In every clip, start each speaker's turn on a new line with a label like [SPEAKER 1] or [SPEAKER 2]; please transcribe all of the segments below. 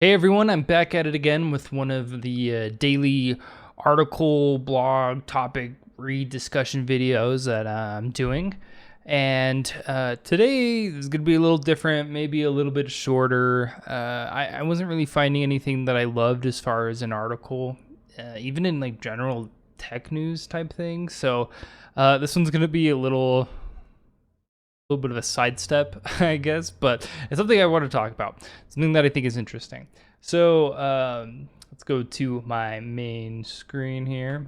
[SPEAKER 1] Hey everyone, I'm back at it again with one of the daily article, blog, topic, read discussion videos that I'm doing. And today is going to be a little different, maybe a little bit shorter. I wasn't really finding anything that I loved as far as an article, even in like general tech news type things. So this one's going to be a little bit of a sidestep, I guess, but it's something I want to talk about. Something that I think is interesting. So let's go to my main screen here.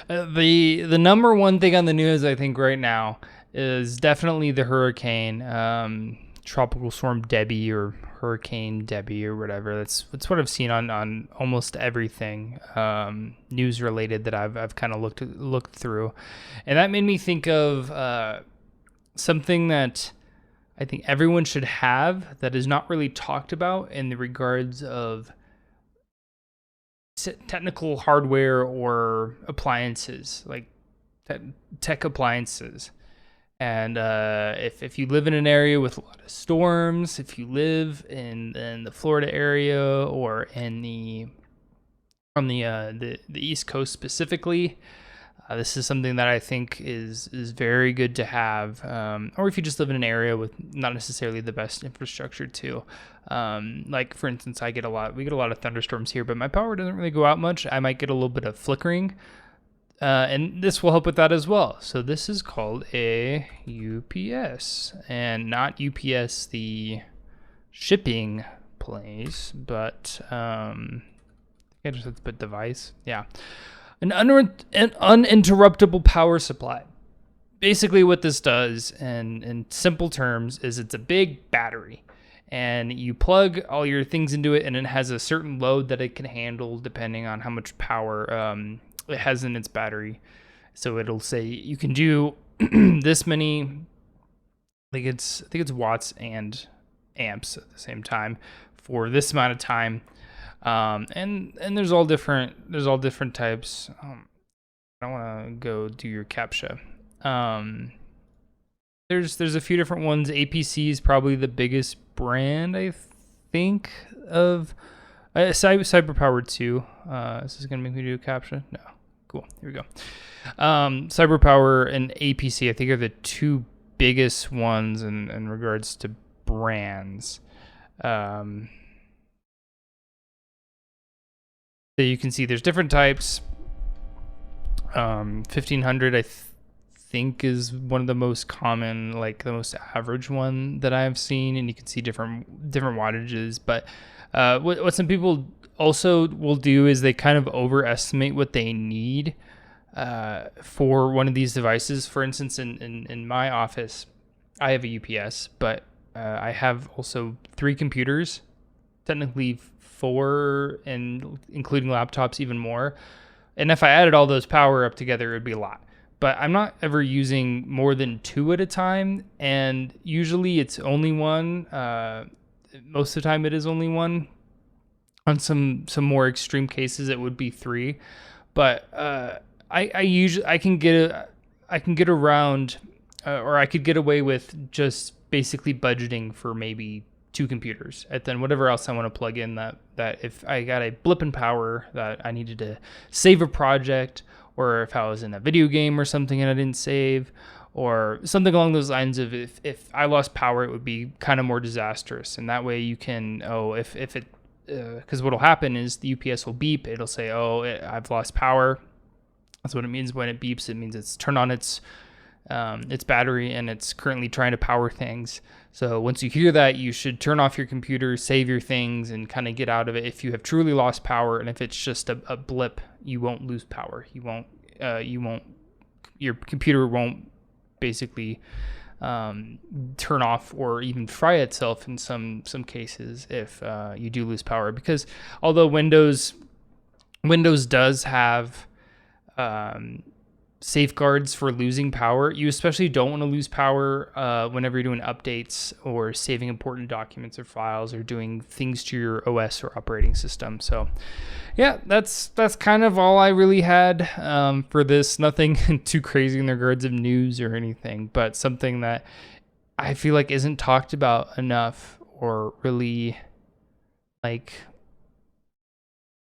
[SPEAKER 1] The number one thing on the news, I think, right now is definitely the hurricane, tropical storm Debbie or Hurricane Debbie or whatever. That's what I've seen on almost everything news related that I've kind of looked through, and that made me think of something that I think everyone should have that is not really talked about in the regards of technical hardware or appliances, like tech appliances. And if you live in an area with a lot of storms, if you live in the Florida area or in the East Coast specifically, this is something that I think is very good to have, or if you just live in an area with not necessarily the best infrastructure too. Like for instance, we get a lot of thunderstorms here, but my power doesn't really go out much. I might get a little bit of flickering, and this will help with that as well. So this is called a UPS, and not UPS the shipping place, but I just have to put device. Yeah. An uninterruptible power supply. Basically, what this does, in simple terms, is it's a big battery, and you plug all your things into it, and it has a certain load that it can handle depending on how much power it has in its battery. So it'll say you can do this many. I think it's watts and amps at the same time for this amount of time. And there's all different types. I don't want to go do your CAPTCHA. There's a few different ones. APC is probably the biggest brand, I think, of CyberPower 2. Is this gonna make me do a CAPTCHA? No. Cool. Here we go. CyberPower and APC, I think, are the two biggest ones in regards to brands. So you can see there's different types. 1500 I think is one of the most common, like the most average one that I've seen, and you can see different wattages. But what some people also will do is they kind of overestimate what they need for one of these devices. For instance, in my office, I have a UPS, but I have also 3 computers, technically 4, and including laptops even more. And if I added all those power up together, it would be a lot. But I'm not ever using more than 2 at a time, and usually it's only one. Most of the time it is only one. On some more extreme cases, it would be 3. But I can get around, or I could get away with just basically budgeting for maybe 2 computers, and then whatever else I want to plug in that if I got a blip in power that I needed to save a project, or if I was in a video game or something and I didn't save, or something along those lines of if I lost power, it would be kind of more disastrous. And that way you can, if it, because what'll happen is the UPS will beep. It'll say, I've lost power. That's what it means when it beeps. It means it's turned on its battery and it's currently trying to power things. So once you hear that, you should turn off your computer, save your things, and kind of get out of it. If you have truly lost power, and if it's just a blip, you won't lose power. Your computer won't basically turn off or even fry itself in some cases if you do lose power. Because although Windows does have safeguards for losing power, you especially don't want to lose power whenever you're doing updates or saving important documents or files or doing things to your OS or operating system. So yeah, that's kind of all I really had for this. Nothing too crazy in regards of news or anything, but something that I feel like isn't talked about enough or really like,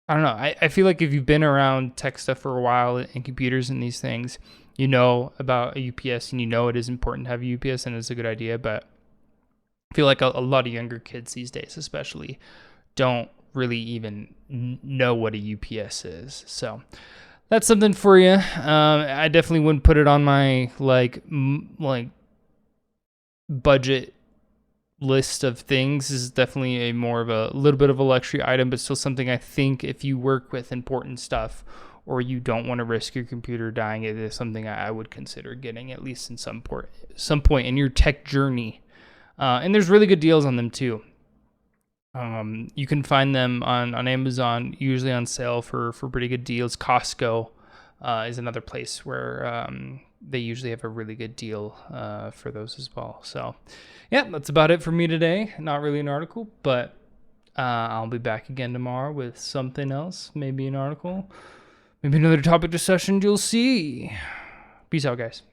[SPEAKER 1] I don't know. I feel like if you've been around tech stuff for a while and computers and these things, you know about a UPS and you know it is important to have a UPS and it's a good idea. But I feel like a lot of younger kids these days, especially, don't really even know what a UPS is. So that's something for you. I definitely wouldn't put it on my like budget list of things. This is definitely a more of a little bit of a luxury item, but still something I think if you work with important stuff or you don't want to risk your computer dying, it is something I would consider getting at least in some point in your tech journey. And there's really good deals on them too. You can find them on Amazon, usually on sale for pretty good deals. Costco is another place where they usually have a really good deal for those as well. So, yeah, that's about it for me today. Not really an article, but I'll be back again tomorrow with something else. Maybe an article, maybe another topic discussion. You'll see. Peace out, guys.